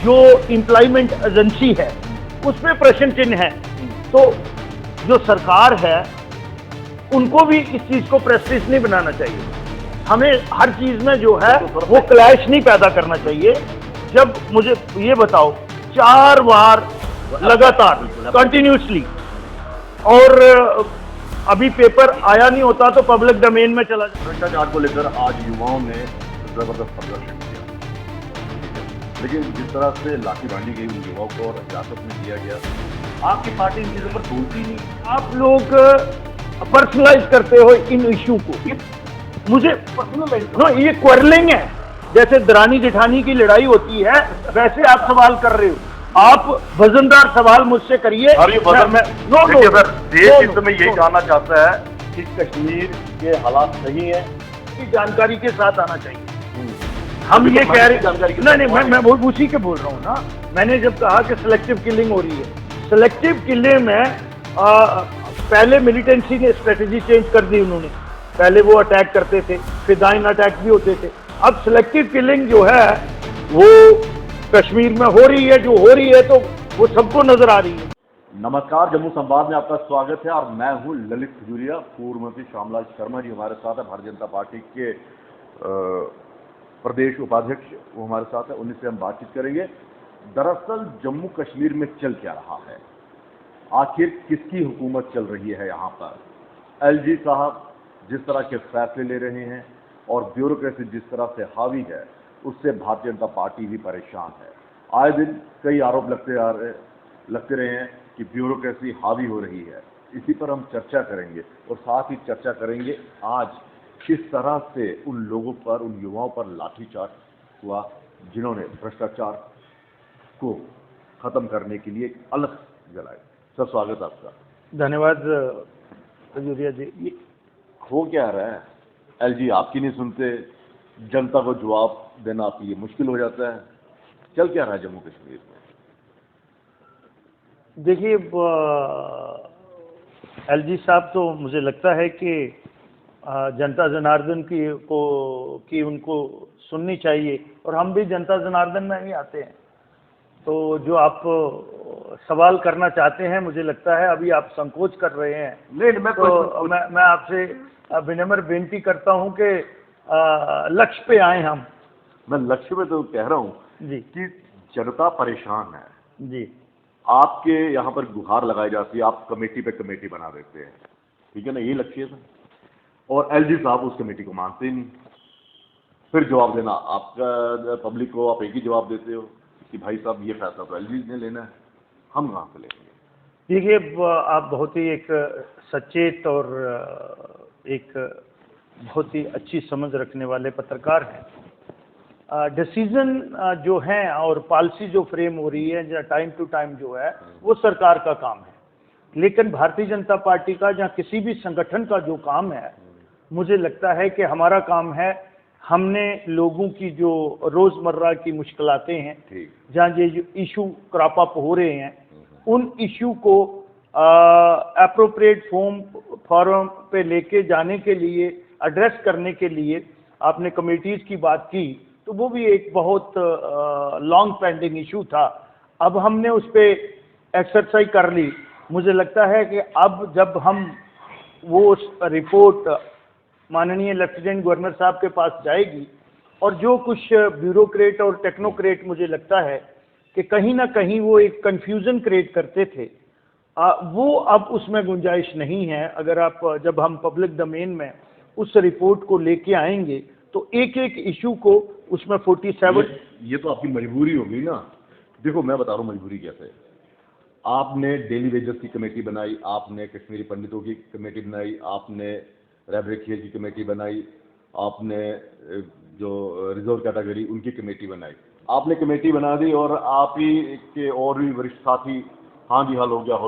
जो employment agency है उस पर प्रश्न चिन्ह है। तो जो सरकार है उनको भी इस चीज को प्रेस्टीज नहीं बनाना चाहिए। हमें हर चीज में जो है वो क्लैश नहीं पैदा करना चाहिए। जब मुझे ये बताओ 4 बार लगातार कंटिन्यूसली और अभी पेपर आया नहीं होता तो पब्लिक डोमेन में चला जाता। भ्रष्टाचार को लेकर आज युवाओं ने जबरदस्त प्रदर्शन किया, लेकिन जिस तरह से लाठी बांधी गई उन युवाओं को और हिरासत में दिया गया, आपकी पार्टी इन चीजों पर बोलती नहीं। आप लोग पर्सनलाइज करते हो इन इशू को। मुझे नो, ये क्वारलिंग है, जैसे दरानी जेठानी की लड़ाई होती है वैसे आप सवाल कर रहे हो। आप वजनदार सवाल मुझसे करिए। सर, देश इस समय यही जानना चाहता है कि कश्मीर के हालात सही है, की जानकारी के साथ आना चाहिए। हम ये कह रहे जानकारी नहीं, मैं उसी के बोल रहा हूँ ना। मैंने जब कहा कि सिलेक्टिव किलिंग हो रही है, सिलेक्टिव किलिंग में पहले मिलिटेंसी ने स्ट्रेटेजी चेंज कर दी उन्होंने। पहले वो अटैक करते थे, फिदाइन अटैक भी होते थे। अब सिलेक्टिव किलिंग जो है वो कश्मीर में हो रही है, जो हो रही है तो वो सबको नजर आ रही है। नमस्कार, जम्मू संवाद में आपका स्वागत है और मैं हूं ललित खजूरिया। पूर्व मंत्री श्यामलाल शर्मा जी हमारे साथ है, भारतीय जनता पार्टी के प्रदेश उपाध्यक्ष, वो हमारे साथ है। उन्हीं से हम बातचीत करेंगे। दरअसल जम्मू कश्मीर में चल क्या रहा है, आखिर किसकी हुकूमत चल रही है यहाँ पर। एलजी साहब जिस तरह के फैसले ले रहे हैं और ब्यूरोक्रेसी जिस तरह से हावी है, उससे भारतीय जनता पार्टी भी परेशान है। आए दिन कई आरोप लगते रहे हैं कि ब्यूरोक्रेसी हावी हो रही है। इसी पर हम चर्चा करेंगे और साथ ही चर्चा करेंगे आज किस तरह से उन लोगों पर, उन युवाओं पर लाठीचार्ज हुआ जिन्होंने भ्रष्टाचार को खत्म करने के लिए एक अलग जलाई। सर, स्वागत आपका। धन्यवाद खजूरिया जी। ये हो क्या रहा है? एलजी आपकी नहीं सुनते, जनता को जवाब देना आपके लिए मुश्किल हो जाता है। चल क्या रहा है जम्मू कश्मीर में? देखिए, एलजी साहब तो मुझे लगता है कि जनता जनार्दन की उनको सुननी चाहिए, और हम भी जनता जनार्दन में ही आते हैं। तो जो आप सवाल करना चाहते हैं, मुझे लगता है अभी आप संकोच कर रहे हैं। नहीं, मैं आपसे विनम्र बेनती करता हूं कि लक्ष्य पे आए हम। मैं लक्ष्य पे तो कह रहा हूं जी कि जनता परेशान है जी। आपके यहाँ पर गुहार लगाई जाती है, आप कमेटी पे कमेटी बना देते हैं, ठीक है ना, ये लक्ष्य है। और एलजी साहब उस कमेटी को मानते ही नहीं। फिर जवाब देना आपका पब्लिक को, आप एक ही जवाब देते हो कि भाई साहब ये फैसला तो एलजी ने लेना है, हम कहाँ से लेंगे। देखिए, आप बहुत ही एक सचेत और एक बहुत ही अच्छी समझ रखने वाले पत्रकार हैं। डिसीजन जो है और पॉलिसी जो फ्रेम हो रही है या टाइम टू टाइम जो है वो सरकार का काम है। लेकिन भारतीय जनता पार्टी का या किसी भी संगठन का जो काम है, मुझे लगता है कि हमारा काम है, हमने लोगों की जो रोजमर्रा की मुश्किलातें हैं, जहाँ ये इशू क्रॉप अप हो रहे हैं, उन इशू को एप्रोप्रिएट फॉरम पे लेके जाने के लिए, एड्रेस करने के लिए आपने कमेटीज की बात की, तो वो भी एक बहुत लॉन्ग पेंडिंग इशू था। अब हमने उस पर एक्सरसाइज कर ली। मुझे लगता है कि अब जब हम वो रिपोर्ट माननीय लेफ्टिनेंट गवर्नर साहब के पास जाएगी, और जो कुछ ब्यूरोक्रेट और टेक्नोक्रेट मुझे लगता है कि कहीं ना कहीं वो एक कंफ्यूजन क्रिएट करते थे, वो अब उसमें गुंजाइश नहीं है। अगर आप, जब हम पब्लिक डोमेन में उस रिपोर्ट को लेके आएंगे तो एक एक इशू को उसमें 47 ये तो आपकी मजबूरी होगी ना। देखो, मैं बता रहा हूँ मजबूरी कैसे है। आपने डेली वेजेस की कमेटी बनाई, आपने कश्मीरी पंडितों की कमेटी बनाई, आपने रेबरेकिया की कमेटी बनाई, आपने जो रिजर्व कैटेगरी उनकी कमेटी बनाई। आपने कमेटी बना दी और आप ही के और भी वरिष्ठ साथी, हाँ जी हल हो गया, हल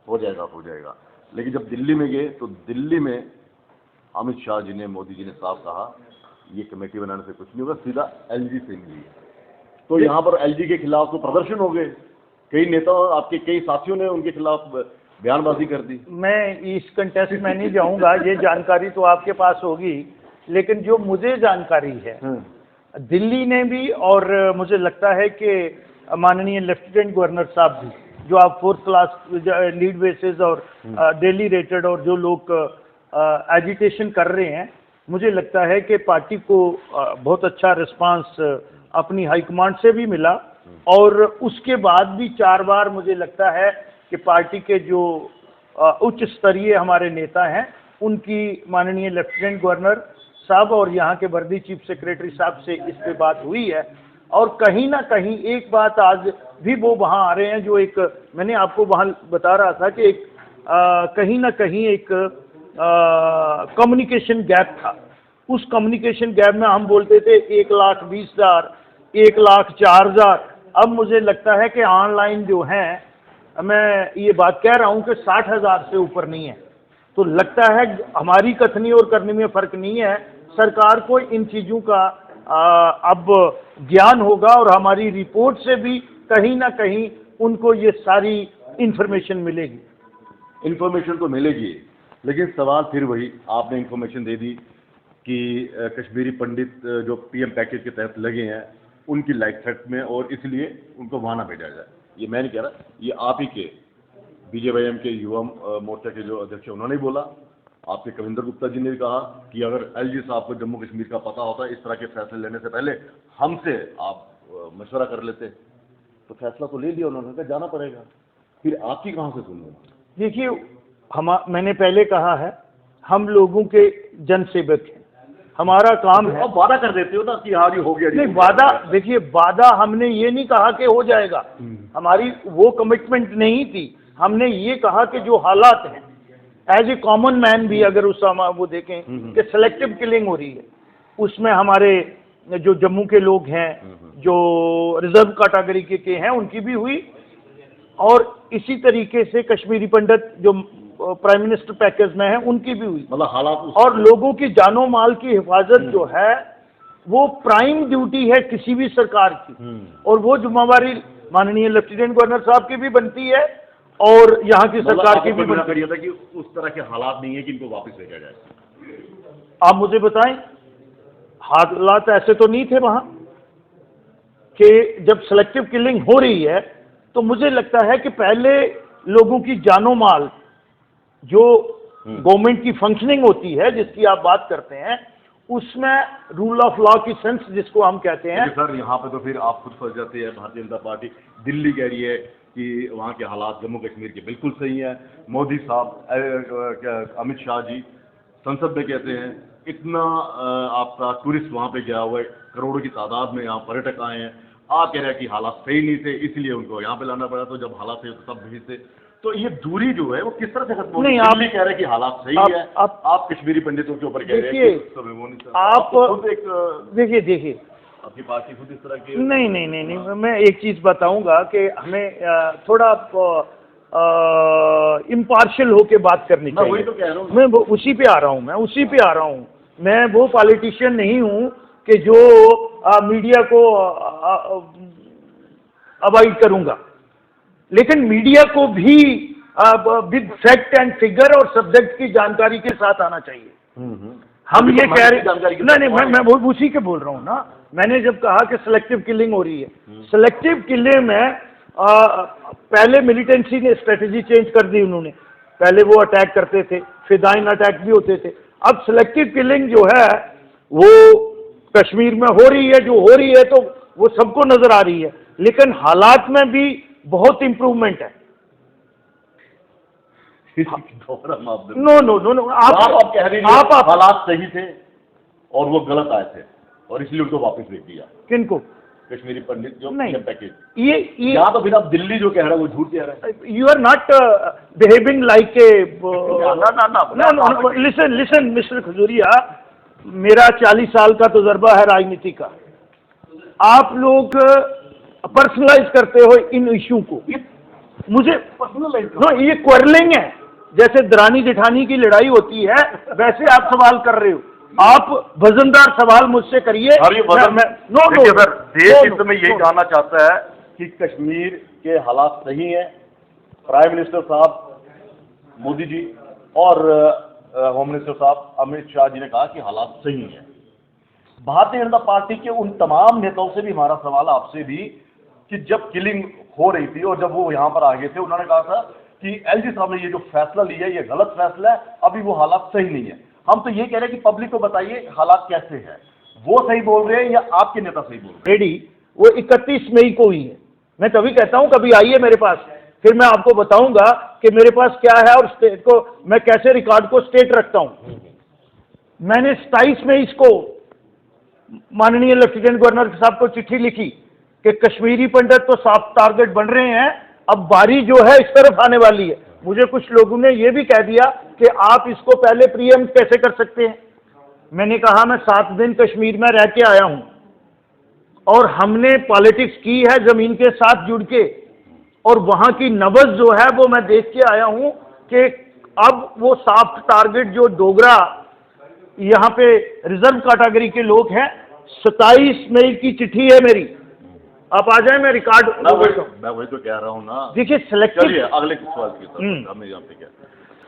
हो जाएगा। लेकिन जब दिल्ली में गए तो दिल्ली में अमित शाह जी ने, मोदी जी ने साफ कहा ये कमेटी बनाने से कुछ नहीं होगा, सीधा एलजी से मिली। तो यहाँ पर एलजी के खिलाफ तो प्रदर्शन हो गए, कई नेताओं, आपके कई साथियों ने उनके खिलाफ बयानबाजी कर दी। मैं इस कंटेस्ट में नहीं जाऊंगा, ये जानकारी तो आपके पास होगी, लेकिन जो मुझे जानकारी है दिल्ली ने भी, और मुझे लगता है कि माननीय लेफ्टिनेंट गवर्नर साहब भी, जो आप 4th क्लास लीड बेसिस और डेली रेटेड और जो लोग एजिटेशन कर रहे हैं, मुझे लगता है कि पार्टी को बहुत अच्छा रिस्पांस अपनी हाईकमांड से भी मिला, और उसके बाद भी 4 बार मुझे लगता है कि पार्टी के जो उच्च स्तरीय हमारे नेता हैं, उनकी माननीय लेफ्टिनेंट गवर्नर साहब और यहाँ के वर्दी चीफ सेक्रेटरी साहब से इस पे बात हुई है। और कहीं ना कहीं एक बात आज भी वो वहाँ आ रहे हैं, जो एक मैंने आपको वहाँ बता रहा था कि एक कहीं ना कहीं एक कम्युनिकेशन गैप था। उस कम्युनिकेशन गैप में हम बोलते थे 1,20,000, 1,04,000। अब मुझे लगता है कि ऑनलाइन जो है, मैं ये बात कह रहा हूँ कि 60,000 से ऊपर नहीं है। तो लगता है हमारी कथनी और करनी में फर्क नहीं है, सरकार को इन चीज़ों का अब ज्ञान होगा, और हमारी रिपोर्ट से भी कहीं ना कहीं उनको ये सारी इंफॉर्मेशन मिलेगी। इंफॉर्मेशन तो मिलेगी, लेकिन सवाल फिर वही, आपने इंफॉर्मेशन दे दी कि कश्मीरी पंडित जो पीएम पैकेज के तहत लगे हैं उनकी लाइफ थ्रेट में, और इसलिए उनको वहाँ ना भेजा जाए। ये मैं नहीं कह रहा, ये आप ही के बीजेपीएम के युवा मोर्चा के जो अध्यक्ष हैं उन्होंने बोला। आपके कविंदर गुप्ता जी ने भी कहा कि अगर एलजी साहब को जम्मू कश्मीर का पता होता इस तरह के फैसले लेने से पहले हमसे आप मशवरा कर लेते। तो फैसला तो ले लिया उन्होंने, कहा जाना पड़ेगा, फिर आपकी कहाँ से सुनूं? देखिए, मैंने पहले कहा है, हम लोगों के जनसेवक हैं, हमारा काम है। अब वादा कर देते हो ना कि हाँ जी हो गया। नहीं, वादा, देखिए वादा हमने ये नहीं कहा कि हो जाएगा, हमारी वो कमिटमेंट नहीं थी। हमने ये कहा कि जो हालात हैं, एज ए कॉमन मैन भी अगर उस वो देखें कि सेलेक्टिव किलिंग हो रही है, उसमें हमारे जो जम्मू के लोग हैं, जो रिजर्व कैटेगरी के हैं, उनकी भी हुई, और इसी तरीके से कश्मीरी पंडित जो प्राइम मिनिस्टर पैकेज में है उनकी भी हुई। मतलब हालात, और लोगों की जानो माल की हिफाजत जो है वो प्राइम ड्यूटी है किसी भी सरकार की, और वो जिम्मेवारी माननीय लेफ्टिनेंट गवर्नर साहब की भी बनती है और यहाँ की सरकार की भी बनती है कि उस तरह के हालात नहीं है कि इनको वापस भेजा जाए। आप मुझे बताएं, हालात ऐसे तो नहीं थे वहां कि जब सेलेक्टिव किलिंग हो रही है, तो मुझे लगता है कि पहले लोगों की जानो माल, जो गवर्नमेंट की फंक्शनिंग होती है जिसकी आप बात करते हैं, उसमें रूल ऑफ लॉ की सेंस जिसको हम कहते हैं। सर यहाँ पे तो फिर आप खुद फंस जाते हैं। भारतीय जनता पार्टी दिल्ली कह रही है कि वहाँ के हालात जम्मू कश्मीर के बिल्कुल सही हैं। मोदी साहब, अमित शाह जी संसद में कहते हैं इतना आपका टूरिस्ट वहाँ पे गया हुआ है, करोड़ों की तादाद में यहाँ पर्यटक आए हैं। आप कह रहे हैं कि हालात सही नहीं थे इसलिए उनको यहाँ पे लाना पड़ा, तो जब हालात थे तो सब भेजते। तो ये दूरी जो है वो किस तरह से खत्म होगी? आप कह रहे हैं कि हालात सही है, आप कश्मीरी पंडितों के ऊपर कह रहे हैं कि आप देखिए आपकी पार्टी खुद इस तरह की नहीं, मैं एक चीज बताऊंगा कि हमें थोड़ा इम्पार्शियल होके बात करनी चाहिए। वही तो कह रहा हूँ, मैं उसी पे आ रहा हूँ। मैं वो पॉलिटिशियन नहीं हूँ कि जो मीडिया को अवॉइड करूंगा, लेकिन मीडिया को भी विद फैक्ट एंड फिगर और सब्जेक्ट की जानकारी के साथ आना चाहिए। हम ये कह रहे नहीं, मैं वो उसी के बोल रहा हूँ ना। मैंने जब कहा कि सिलेक्टिव किलिंग हो रही है, सिलेक्टिव किलिंग में पहले मिलिटेंसी ने स्ट्रेटेजी चेंज कर दी उन्होंने। पहले वो अटैक करते थे, फिदाइन अटैक भी होते थे। अब सिलेक्टिव किलिंग जो है वो कश्मीर में हो रही है, जो हो रही है तो वो सबको नजर आ रही है, लेकिन हालात में भी बहुत इंप्रूवमेंट है। नो, आप कह रहे हैं हालात सही थे और वो गलत आए थे और इसलिए उनको वापस भेज दिया। किनको? कश्मीरी पंडित जो नहीं, पैकेज ये यहाँ तो फिर आप दिल्ली जो कह रहा है वो झूठ कह रहा है। You are not behaving like a listen mister Khajuria, मेरा 40 साल का तजुर्बा है राजनीति का। आप लोग पर्सनलाइज करते हो इन इश्यू को। मुझे पर्सनलाइज ये क्वारलिंग है, जैसे दरानी जेठानी की लड़ाई होती है वैसे आप सवाल कर रहे हो। आप वजनदार सवाल मुझसे करिए। सर, देश इस समय यही जानना चाहता है कि कश्मीर के हालात सही हैं। प्राइम मिनिस्टर साहब मोदी जी और होम मिनिस्टर साहब अमित शाह जी ने कहा कि हालात सही हैं। भारतीय जनता पार्टी के उन तमाम नेताओं से भी हमारा सवाल आपसे भी कि जब किलिंग हो रही थी और जब वो यहाँ पर आ गए थे, उन्होंने कहा था कि एलजी साहब ने ये जो फैसला लिया है ये गलत फैसला है, अभी वो हालात सही नहीं है। हम तो ये कह रहे हैं कि पब्लिक को बताइए हालात कैसे हैं, वो सही बोल रहे हैं या आपके नेता सही बोल रहे हैं? रेडी वो 31 मई को हुई है। मैं तभी कहता हूं कभी आइए मेरे पास, फिर मैं आपको बताऊंगा कि मेरे पास क्या है और स्टेट को मैं कैसे रिकॉर्ड को स्टेट रखता हूं। मैंने 27 मई को माननीय लेफ्टिनेंट गवर्नर साहब को चिट्ठी लिखी कि कश्मीरी पंडित तो साफ टारगेट बन रहे हैं, अब बारी जो है इस तरफ आने वाली है। मुझे कुछ लोगों ने यह भी कह दिया कि आप इसको पहले प्रीएम्प्ट कैसे कर सकते हैं। मैंने कहा मैं 7 दिन कश्मीर में रह के आया हूं और हमने पॉलिटिक्स की है जमीन के साथ जुड़ के, और वहां की नब्ज जो है वो मैं देख के आया हूं कि अब वो सॉफ्ट टारगेट जो डोगरा यहाँ पे रिजर्व कैटेगरी के लोग हैं, 27 मई की चिट्ठी है मेरी, आप आ जाए, मैं रिकॉर्ड। मैं वही तो कह रहा हूँ ना। देखिए सिलेक्टिव। चलिए अगले सवाल की तरफ हमने यहाँ पे क्या,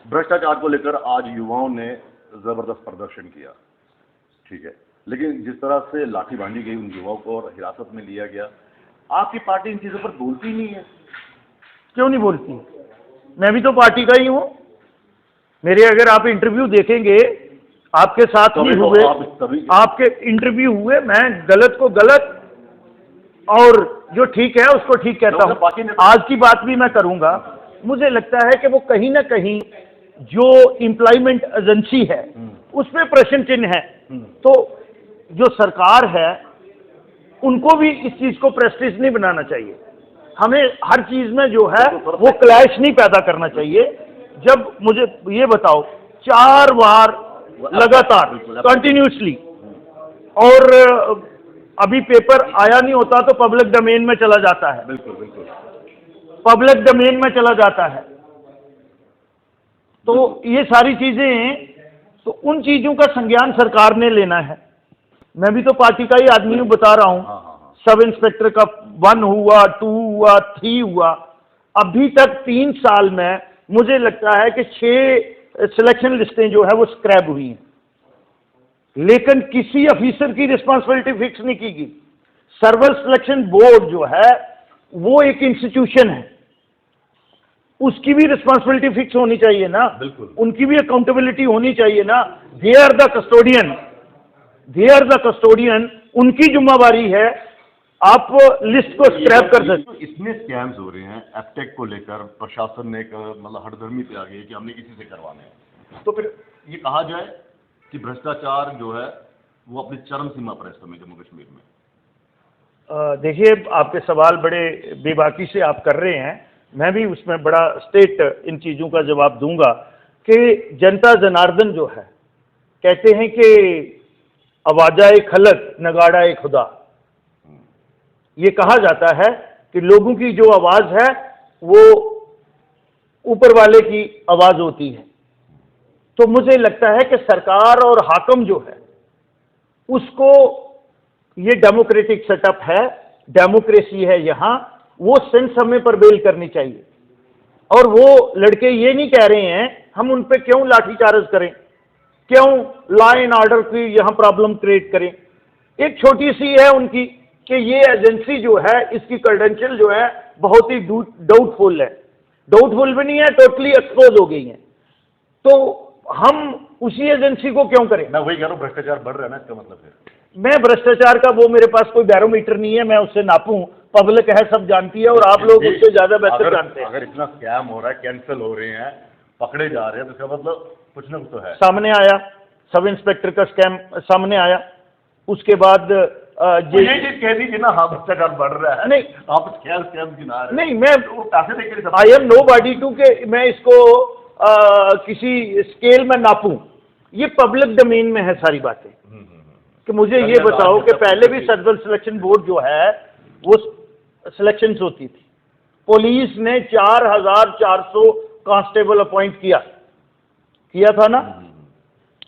भ्रष्टाचार को लेकर आज युवाओं ने जबरदस्त प्रदर्शन किया, ठीक है, लेकिन जिस तरह से लाठी बांधी गई उन युवाओं को और हिरासत में लिया गया, आपकी पार्टी इन चीजों पर बोलती नहीं है? क्यों नहीं बोलती? मैं भी तो पार्टी का ही हूं। मेरे अगर आप इंटरव्यू देखेंगे, आपके साथ नहीं हुए, आपके इंटरव्यू हुए, मैं गलत को गलत और जो ठीक है उसको ठीक कहता हूं। आज की बात भी मैं करूंगा। मुझे लगता है कि वो कहीं ना कहीं जो एम्प्लॉयमेंट एजेंसी है उसमें प्रश्न चिन्ह है। तो जो सरकार है उनको भी इस चीज को प्रेस्टीज नहीं बनाना चाहिए। हमें हर चीज में जो है वो क्लैश नहीं पैदा करना चाहिए। जब मुझे ये बताओ, 4 बार लगातार कंटिन्यूसली, और अभी पेपर आया नहीं होता तो पब्लिक डोमेन में चला जाता है। बिल्कुल बिल्कुल पब्लिक डोमेन में चला जाता है। तो ये सारी चीजें, तो उन चीजों का संज्ञान सरकार ने लेना है। मैं भी तो पार्टी का ही आदमी हूं, बता रहा हूं। सब इंस्पेक्टर का 1 हुआ, 2 हुआ, 3 हुआ, अभी तक 3 साल में मुझे लगता है कि 6 सिलेक्शन लिस्टें जो है वो स्क्रैप हुई हैं, लेकिन किसी ऑफिसर की रिस्पांसिबिलिटी फिक्स नहीं की गई। सर्वर सिलेक्शन बोर्ड जो है वो एक इंस्टीट्यूशन है, उसकी भी रिस्पांसिबिलिटी फिक्स होनी चाहिए ना, उनकी भी अकाउंटेबिलिटी होनी चाहिए ना। They are the custodian, they are the custodian, उनकी जिम्मेवारी है। आप लिस्ट को स्क्रैप कर सकते। इसमें स्कैम्स हो रहे हैं एफटेक को लेकर, प्रशासन ने मतलब हठधर्मी पे आ गई कि हमने किसी से करवाने हैं, तो फिर ये कहा जाए कि भ्रष्टाचार जो है वो अपनी चरम सीमा पर है इस समय जम्मू कश्मीर में। देखिए, आपके सवाल बड़े बेबाकी से आप कर रहे हैं, मैं भी उसमें बड़ा स्टेट इन चीज़ों का जवाब दूंगा कि जनता जनार्दन जो है, कहते हैं कि आवाज़ाए खलक नगाड़ा खुदा। ये कहा जाता है कि लोगों की जो आवाज़ है वो ऊपर वाले की आवाज़ होती है। तो मुझे लगता है कि सरकार और हाकम जो है उसको, ये डेमोक्रेटिक सेटअप है, डेमोक्रेसी है यहाँ, वो सेंस समय पर बेल करनी चाहिए। और वो लड़के ये नहीं कह रहे हैं हम उन पे क्यों लाठीचार्ज करें, क्यों लॉ एंड ऑर्डर की यहाँ प्रॉब्लम क्रिएट करें। एक छोटी सी है उनकी कि ये एजेंसी जो है इसकी क्रेडेंशियल जो है बहुत ही डाउटफुल है, डाउटफुल भी नहीं है, टोटली एक्सपोज हो गई है। तो हम उसी एजेंसी को क्यों करें? मैं वही कह रहा हूँ, भ्रष्टाचार बढ़ रहा है ना, इसका मतलब है। मैं भ्रष्टाचार का वो मेरे पास कोई बैरोमीटर नहीं है, मैं उससे नापूं, पब्लिक है सब जानती है और आप लोग उससे ज्यादा बेहतर जानते हैं। अगर इतना स्कैम हो रहा है, कैंसिल हो रहे हैं, पकड़े जा रहे हैं, तो इसका मतलब कुछ ना कुछ तो है। सामने आया सब इंस्पेक्टर का स्कैम सामने आया, उसके बाद ये चीज कह दीजिए ना, हाँ भ्रष्टाचार बढ़ रहा है, नहीं आप स्कैम गिना रहे नहीं, मैं पैसे देकर I am nobody to के मैं इसको किसी स्केल में नापूं। ये पब्लिक डोमेन में है सारी बातें। कि मुझे ये बताओ कि पहले भी सर्वर सिलेक्शन बोर्ड जो है वो सिलेक्शंस होती थी, पुलिस ने 4400 कांस्टेबल अपॉइंट किया था ना,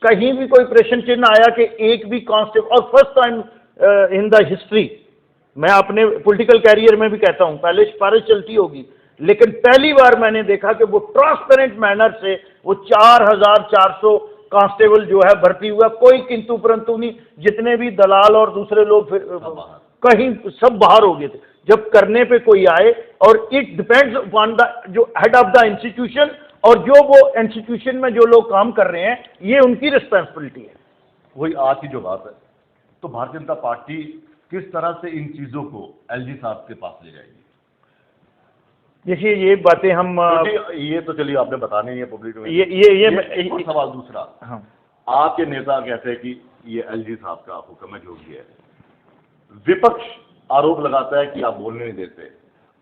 कहीं भी कोई प्रश्न चिन्ह आया कि एक भी कांस्टेबल, और first time in the history, मैं अपने पॉलिटिकल कैरियर में भी कहता हूं, पहले सिफारिश चलती होगी, लेकिन पहली बार मैंने देखा कि वो ट्रांसपेरेंट मैनर से वो 4400 कांस्टेबल जो है भर्ती हुआ, कोई किंतु परंतु नहीं। जितने भी दलाल और दूसरे लोग कहीं सब बाहर हो गए थे। जब करने पे कोई आए, और इट डिपेंड्स अपॉन द जो हेड ऑफ द इंस्टीट्यूशन, और जो वो इंस्टीट्यूशन में जो लोग काम कर रहे हैं, ये उनकी रिस्पॉन्सिबिलिटी है। वही आज की जो बात है, तो भारतीय जनता पार्टी किस तरह से इन चीजों को एलजी साहब के पास ले जाएगी? देखिए, ये बातें हम ये तो चलिए आपने बताने नहीं है पब्लिक में। ये एक और सवाल दूसरा, हाँ, आपके नेता कहते हैं कि ये एलजी साहब का हुक्म है जो भी है, विपक्ष आरोप लगाता है कि आप बोलने नहीं देते।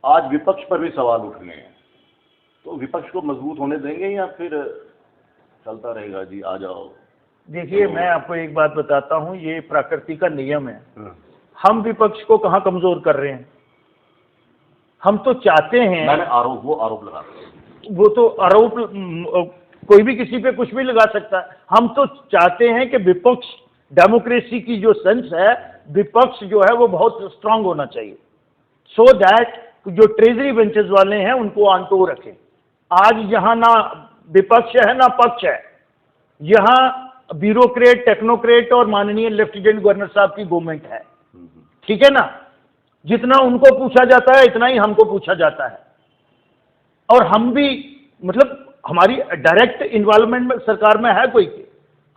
आज विपक्ष पर भी सवाल उठने हैं, तो विपक्ष को मजबूत होने देंगे या फिर चलता रहेगा जी आ जाओ? देखिए, मैं आपको एक बात बताता हूँ, ये प्रकृति का नियम है। हम विपक्ष को कहाँ कमजोर कर रहे हैं? हम तो चाहते हैं, मैंने वो आरोप लगाते हैं, वो तो आरोप कोई भी किसी पे कुछ भी लगा सकता है। हम तो चाहते हैं कि विपक्ष, डेमोक्रेसी की जो सेंस है, विपक्ष जो है वो बहुत स्ट्रांग होना चाहिए, सो दैट जो ट्रेजरी बेंचेस वाले हैं उनको ऑन टो रखें। आज यहाँ ना विपक्ष है ना पक्ष है, यहाँ ब्यूरोक्रेट, टेक्नोक्रेट और माननीय लेफ्टिनेंट गवर्नर साहब की गवर्नमेंट है, ठीक है ना। जितना उनको पूछा जाता है इतना ही हमको पूछा जाता है, और हम भी मतलब हमारी डायरेक्ट इन्वॉल्वमेंट में सरकार में है कोई?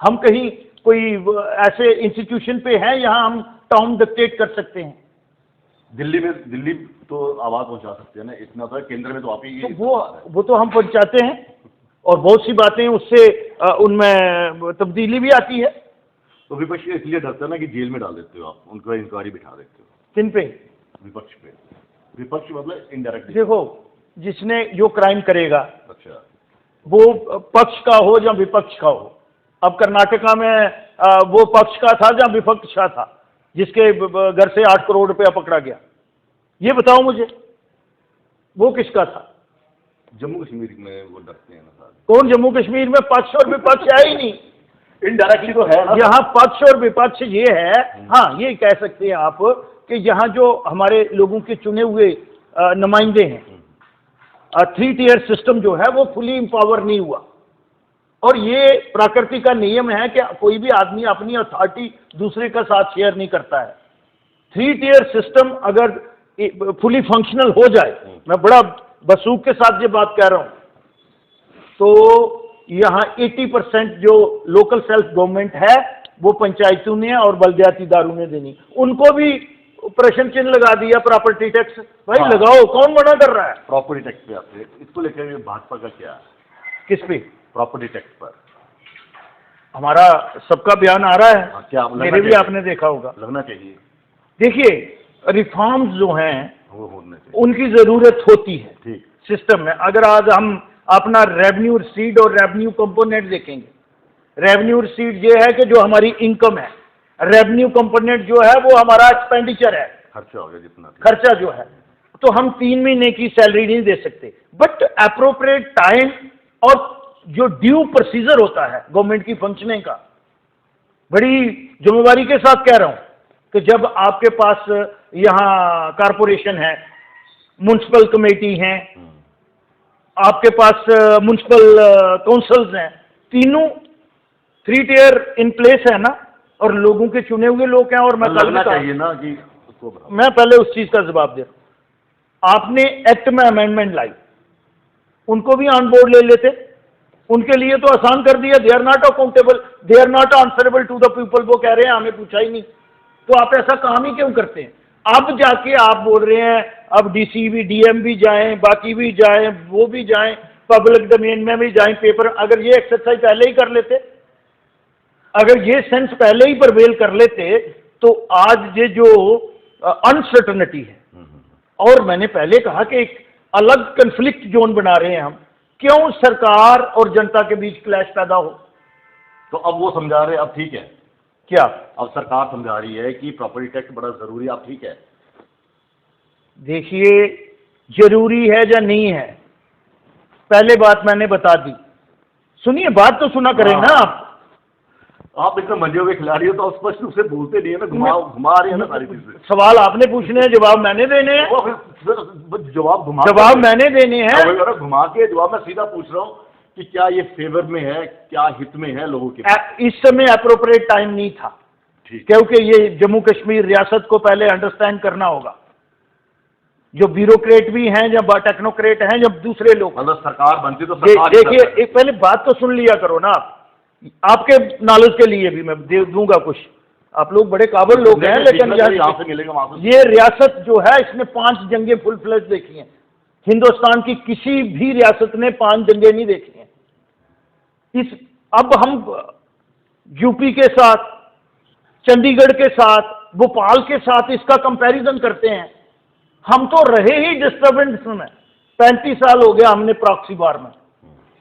हम कहीं कोई ऐसे इंस्टीट्यूशन पे हैं यहाँ हम टाउन डिक्टेट कर सकते हैं? दिल्ली तो आवाज पहुंचा सकते हैं ना, इतना तो केंद्र में तो आप ही, तो वो तो हम पहुंचाते हैं, और बहुत सी बातें उससे उनमें तब्दीली भी आती है। तो विपक्ष इसलिए डरता है ना कि जेल में डाल देते हो आप, उनका इंक्वायरी बिठा देते हो। किन पे? विपक्ष पे। विपक्ष मतलब इनडायरेक्ट। देखो, जिसने जो क्राइम करेगा, अच्छा, वो पक्ष का हो या विपक्ष का हो। अब कर्नाटका में वो पक्ष का था या विपक्ष का था जिसके घर से 8 करोड़ रुपया पकड़ा गया? ये बताओ मुझे, वो किसका था? जम्मू कश्मीर में वो डरते हैं ना साहब। कौन जम्मू कश्मीर में पक्ष और विपक्ष है ही नहीं, इनडायरेक्टली तो है ना। यहाँ पक्ष और विपक्ष ये है, हाँ ये कह सकते हैं आप कि यहाँ जो हमारे लोगों के चुने हुए नुमाइंदे हैं, 3 टियर सिस्टम जो है वो फुली एम्पावर नहीं हुआ। और ये प्रकृति का नियम है कि कोई भी आदमी अपनी अथॉरिटी दूसरे का साथ शेयर नहीं करता है। 3 टियर सिस्टम अगर फुली फंक्शनल हो जाए, मैं बड़ा बसूख के साथ ये बात कह रहा हूं, तो यहाँ 80% जो लोकल सेल्फ गवर्नमेंट है वो पंचायतों ने और बलदियातीदारों ने देनी, उनको भी प्रश्न चिन्ह लगा दिया। प्रॉपर्टी टैक्स भाई हाँ। लगाओ, कौन मना कर रहा है? प्रॉपर्टी टैक्स पे आते हैं, इसको लेकर भाजपा का क्या है? किस पे? प्रॉपर्टी टैक्स पर हमारा सबका बयान आ रहा है। हाँ, क्या मेरे भी आपने देखा होगा। लगना चाहिए। देखिए, रिफॉर्म्स जो हैं वो होने चाहिए, उनकी जरूरत होती है ठीक सिस्टम में। अगर आज हम अपना रेवेन्यू रिसीट और रेवेन्यू कंपोनेंट देखेंगे, रेवेन्यू रिसीट ये है कि जो हमारी इनकम है, रेवेन्यू कंपोनेंट जो है वो हमारा एक्सपेंडिचर है, खर्चा हो गया जितना खर्चा जो है। तो हम 3 महीने की सैलरी नहीं दे सकते, बट एप्रोप्रिएट टाइम और जो ड्यू प्रोसीजर होता है गवर्नमेंट की फंक्शनिंग का, बड़ी जिम्मेवारी के साथ कह रहा हूं कि जब आपके पास यहाँ कारपोरेशन है, म्युनिसिपल कमेटी हैं, आपके पास म्युनिसिपल काउंसिल्स हैं, तीनों 3 टियर इन प्लेस है ना, और लोगों के चुने हुए लोग हैं। और मैं लगना चाहिए ना कि मैं पहले उस चीज का जवाब दे रहा हूं। आपने एक्ट में अमेंडमेंट लाई, उनको भी ऑन बोर्ड ले लेते, उनके लिए तो आसान कर दिया। They are not accountable, they are not answerable to the people. वो कह रहे हैं हमें पूछा ही नहीं, तो आप ऐसा काम ही क्यों करते हैं? अब जाके आप बोल रहे हैं अब डीसी भी, डीएम भी जाएं, बाकी भी जाएं, वो भी जाएं, पब्लिक डोमेन में भी जाएं पेपर। अगर ये एक्सरसाइज पहले ही कर लेते, अगर ये सेंस पहले ही परवेल कर लेते, तो आज ये जो अनसर्टनिटी है, और मैंने पहले कहा कि एक अलग कंफ्लिक्ट जोन बना रहे हैं हम, क्यों सरकार और जनता के बीच क्लैश पैदा हो? तो अब वो समझा रहे, अब ठीक है क्या? अब सरकार समझा रही है कि प्रॉपर्टी टैक्स बड़ा जरूरी है, अब ठीक है। देखिए, जरूरी है या नहीं है, पहले बात मैंने बता दी। सुनिए, बात तो सुना करें ना आप इतना मंजे हुए खिलाड़ी हो तो स्पष्ट रूप से बोलते नहीं है ना, घुमा रहे हैं ना सारी चीजें। सवाल आपने पूछने हैं, जवाब मैंने देने हैं। जवाब घुमा, जवाब मैंने देने हैं। घुमा के जवाब मैं सीधा पूछ रहा हूँ कि क्या ये फेवर में है, क्या हित में है लोगों के? इस समय अप्रोप्रिएट टाइम नहीं था, ठीक, क्योंकि ये जम्मू कश्मीर रियासत को पहले अंडरस्टैंड करना होगा। जो ब्यूरोक्रेट भी हैं, जब टेक्नोक्रेट हैं, जब दूसरे लोग, मतलब सरकार बनती तो सरकार ही देखिए, करता है। एक पहले बात तो सुन लिया करो ना आप। आपके नॉलेज के लिए भी मैं दूंगा कुछ, आप लोग बड़े काबिल लोग हैं, लेकिन यहाँ से मिलेगा वहां से। ये रियासत जो है, इसने 5 जंगें फुल फ्लैश देखी हैं। हिंदुस्तान की किसी भी रियासत ने 5 जंगें नहीं देखी हैं। अब हम यूपी के साथ, चंडीगढ़ के साथ, भोपाल के साथ इसका कंपैरिजन करते हैं। हम तो रहे ही डिस्टर्बेंस में। 35 साल हो गया हमने प्रॉक्सी वार में।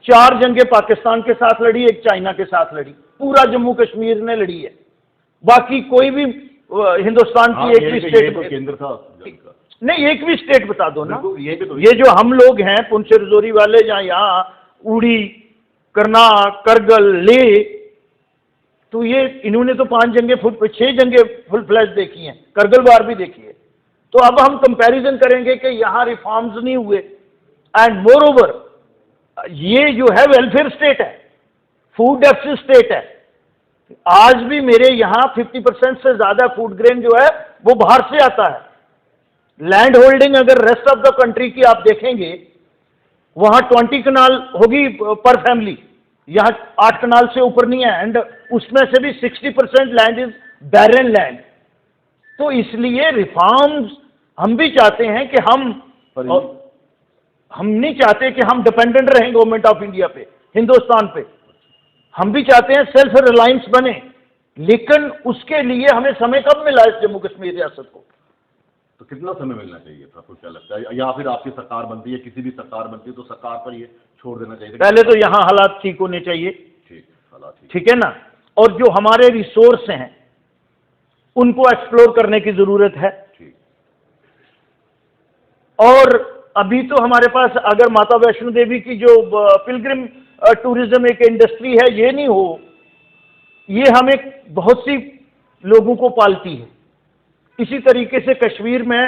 4 जंगें पाकिस्तान के साथ लड़ी, 1 चाइना के साथ लड़ी, पूरा जम्मू कश्मीर ने लड़ी है। बाकी कोई भी हिंदुस्तान की एक भी स्टेट, केंद्र था नहीं, एक भी स्टेट बता दो ना। तो ये जो हम लोग हैं पुंछ रजौरी वाले, जहाँ यहाँ उड़ी, करनाल, करगिल, ले, तो ये इन्होंने तो 6 जंगे फुल फ्लैश देखी हैं, करगिल वार भी देखी है। तो अब हम कंपैरिजन करेंगे कि यहाँ रिफॉर्म्स नहीं हुए। एंड मोर ओवर, ये जो है वेलफेयर स्टेट है, फूड डेफिसिट स्टेट है। आज भी मेरे यहाँ 50% से ज्यादा फूड ग्रेन जो है वो बाहर से आता है। लैंड होल्डिंग अगर रेस्ट ऑफ द कंट्री की आप देखेंगे, वहां 20 कनाल होगी पर फैमिली, यहाँ 8 कनाल से ऊपर नहीं है। एंड उसमें से भी 60% लैंड इज बैरन लैंड। तो इसलिए रिफॉर्म्स हम भी चाहते हैं कि हम नहीं चाहते कि हम डिपेंडेंट रहें गवर्नमेंट ऑफ इंडिया पे, हिंदुस्तान पे। हम भी चाहते हैं सेल्फ रिलायंस बने, लेकिन उसके लिए हमें समय कब मिला इस जम्मू कश्मीर रियासत को? तो कितना समय मिलना चाहिए था, आपको क्या लगता है? या फिर आपकी सरकार बनती है, किसी भी सरकार बनती है, तो सरकार पर ये छोड़ देना चाहिए? पहले तो यहाँ हालात ठीक होने चाहिए। ठीक, हालात ठीक है ना। और जो हमारे रिसोर्स हैं उनको एक्सप्लोर करने की जरूरत है। ठीक। और अभी तो हमारे पास अगर माता वैष्णो देवी की जो पिलग्रिम टूरिज्म एक इंडस्ट्री है, ये नहीं हो, ये हमें बहुत सी लोगों को पालती है। इसी तरीके से कश्मीर में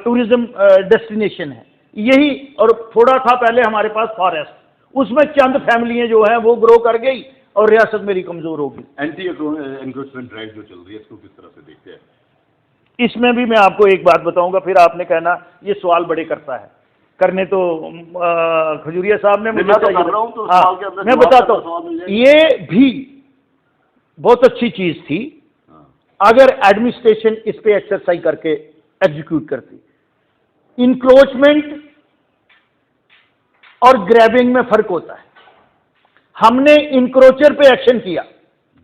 टूरिज्म डेस्टिनेशन है यही। और थोड़ा था पहले हमारे पास फॉरेस्ट, उसमें चंद फैमिलियां जो हैं वो ग्रो कर गई और रियासत मेरी कमजोर होगी। एंटी एंक्रोचमेंट ड्राइव जो चल रही है, इसको किस तरह से देखते हैं? इसमें भी मैं आपको एक बात बताऊंगा, फिर आपने कहना ये सवाल बड़े करता है। करने तो खजूरिया साहब ने मुझे मैं बताता हूँ, ये भी बहुत अच्छी चीज थी अगर एडमिनिस्ट्रेशन इस पे एक्सरसाइज करके एग्जीक्यूट करती। इंक्रोचमेंट और ग्रैबिंग में फर्क होता है। हमने इंक्रोचर पे एक्शन किया,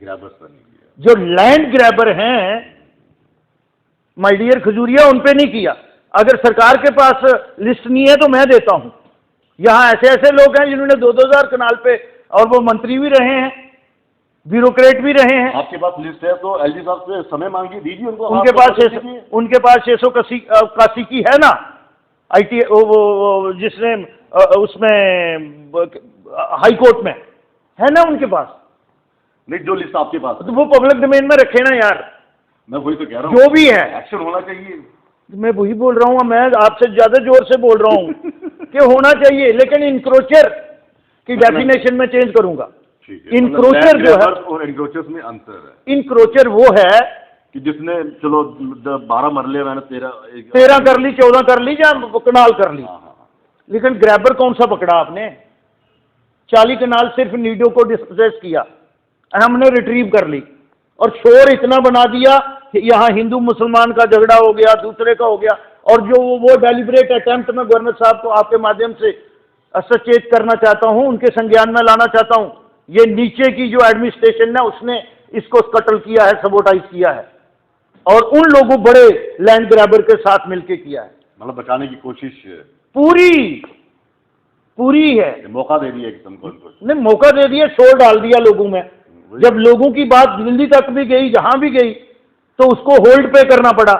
ग्रैबर्स पर नहीं किया। जो लैंड ग्रैबर हैं माय डियर खजूरिया, उन पे नहीं किया। अगर सरकार के पास लिस्ट नहीं है तो मैं देता हूं। यहां ऐसे ऐसे लोग हैं जिन्होंने 2-2 कनाल पे, और वो मंत्री भी रहे हैं, ब्यूरोक्रेट भी रहे हैं। आपके पास लिस्ट है तो एलजी साहब से समय मांगी, दीजिए उनको। उनके पास 681 की है ना, IT वो जिसने उसमें हाई कोर्ट में है ना उनके पास। नहीं, जो लिस्ट आपके पास तो वो पब्लिक डोमेन में रखे ना यार। मैं वही तो कह रहा हूँ, जो भी है एक्शन होना चाहिए। मैं वही बोल रहा हूँ, मैं आपसे ज्यादा जोर से बोल रहा हूँ कि होना चाहिए, लेकिन इंक्रोचर की डेफिनेशन में चेंज करूंगा। इंक्रोचर जो है, और एनक्रोचर्स में अंतर है। इंक्रोचर वो है कि जिसने चलो 12 मरले मैंने 13 कर ली, 14 कर ली, या कनाल कर ली। लेकिन ग्रैबर कौन सा पकड़ा आपने? 40 कनाल सिर्फ नीडो को डिस्पोजेस किया, हमने रिट्रीव कर ली, और शोर इतना बना दिया कि यहाँ हिंदू मुसलमान का झगड़ा हो गया, दूसरे का हो गया। और जो वो डेलिब्रेट अटेम्प्ट में गवर्नर साहब को आपके माध्यम से सचेत करना चाहता हूँ, उनके संज्ञान में लाना चाहता हूँ, ये नीचे की जो एडमिनिस्ट्रेशन है उसने इसको कटल किया है, सबोटाइज किया है, और उन लोगों बड़े लैंड ग्रैबर के साथ मिलकर किया है। मतलब बचाने की कोशिश पूरी है। मौका दे दिया एकदम, नहीं मौका दे दिया, शोर डाल दिया लोगों में। जब लोगों की बात दिल्ली तक भी गई, जहां भी गई, तो उसको होल्ड पे करना पड़ा।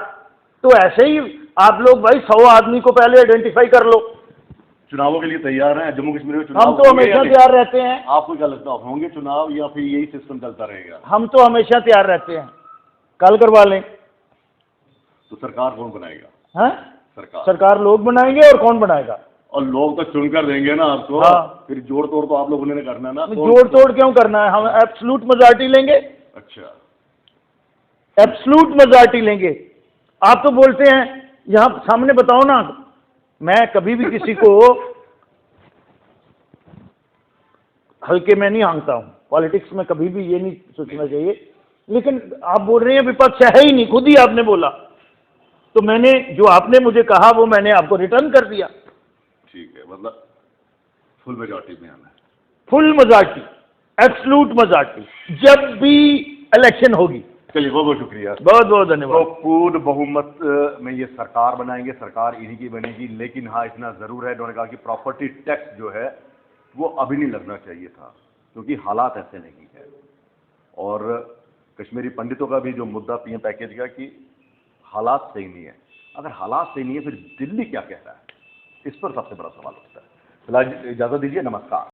तो ऐसे ही आप लोग भाई 100 आदमी को पहले आइडेंटिफाई कर लो। चुनावों के लिए तैयार हैं जम्मू कश्मीर में? चुनाव हम तो हमेशा तैयार रहते हैं। आपको क्या लगता है, होंगे चुनाव या फिर यही सिस्टम चलता रहेगा? हम तो हमेशा तैयार रहते हैं, कल करवा लें। तो सरकार कौन बनाएगा? हाँ, सरकार लोग बनाएंगे, और कौन बनाएगा? और लोग तो चुनकर देंगे ना आपको। हाँ। फिर जोड़ तोड़ तो आप लोगों ने करना है ना। जोड़ तोड़ क्यों करना है, हम एब्सोल्यूट मेजॉरिटी लेंगे, अच्छा, एब्सोल्यूट मेजॉरिटी लेंगे। आप तो बोलते हैं, यहां सामने बताओ ना, मैं कभी भी किसी को हल्के में नहीं आंकता हूं, पॉलिटिक्स में कभी भी ये नहीं सोचना चाहिए, लेकिन आप बोल रहे हैं विपक्ष है ही नहीं, खुद ही आपने बोला, तो मैंने जो आपने मुझे कहा वो मैंने आपको रिटर्न कर दिया। ठीक है, मतलब फुल मेजॉरिटी में आना है। फुल मेजॉरिटी, एब्सोल्यूट मेजॉरिटी जब भी इलेक्शन होगी। चलिए, बहुत बहुत शुक्रिया, बहुत बहुत धन्यवाद। तो पूर्ण बहुमत में ये सरकार बनाएंगे, सरकार इन्हीं की बनेगी। लेकिन हाँ, इतना जरूर है, उन्होंने कहा कि प्रॉपर्टी टैक्स जो है वो अभी नहीं लगना चाहिए था, क्योंकि हालात ऐसे नहीं है। और कश्मीरी पंडितों का भी जो मुद्दा पीएम पैकेज का कि हालात सही नहीं है, अगर हालात सही नहीं है फिर दिल्ली क्या कहता है, इस पर सबसे बड़ा सवाल उठता है। फिलहाल इजाजत दीजिए, नमस्कार।